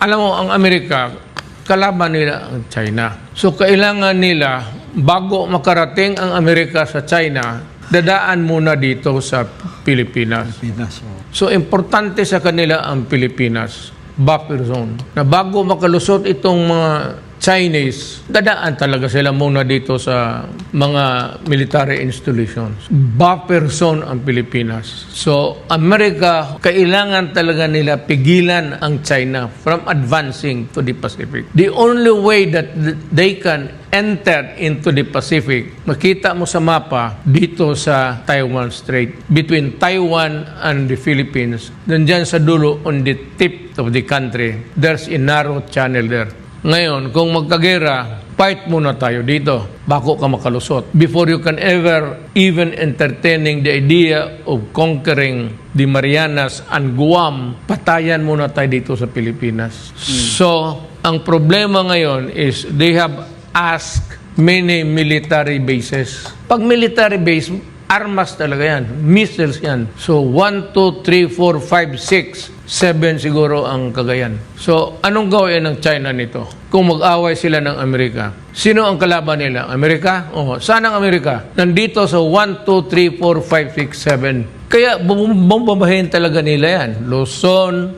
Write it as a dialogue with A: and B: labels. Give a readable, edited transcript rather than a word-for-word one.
A: Alam mo, ang Amerika, kalaban nila ang China. So, kailangan nila, bago makarating ang Amerika sa China, dadaan muna dito sa Pilipinas. So, importante sa kanila ang Pilipinas, buffer zone. Na bago makalusot itong mga Chinese, dadaan talaga sila muna dito sa mga military installations. Buffer zone ang Pilipinas. So, Amerika, kailangan talaga nila pigilan ang China from advancing to the Pacific. The only way that they can enter into the Pacific, makita mo sa mapa, dito sa Taiwan Strait, between Taiwan and the Philippines, nandyan sa dulo, on the tip of the country, there's a narrow channel there. Ngayon, kung magkagera, fight muna tayo dito bago ka makalusot. Before you can ever even entertaining the idea of conquering the Marianas and Guam, patayan muna tayo dito sa Pilipinas. So, ang problema ngayon is they have asked many military bases. Pag military base, armas talaga yan. Missiles yan. So, 1, 2, 3, 4, 5, 6, 7 siguro ang Cagayan. So, anong gawin ng China nito? Kung mag-away sila ng Amerika. Sino ang kalaban nila? Amerika? Oh, saan ang Amerika? Nandito sa 1, 2, 3, 4, 5, 6, 7. Kaya, bombahin talaga nila yan. Luzon,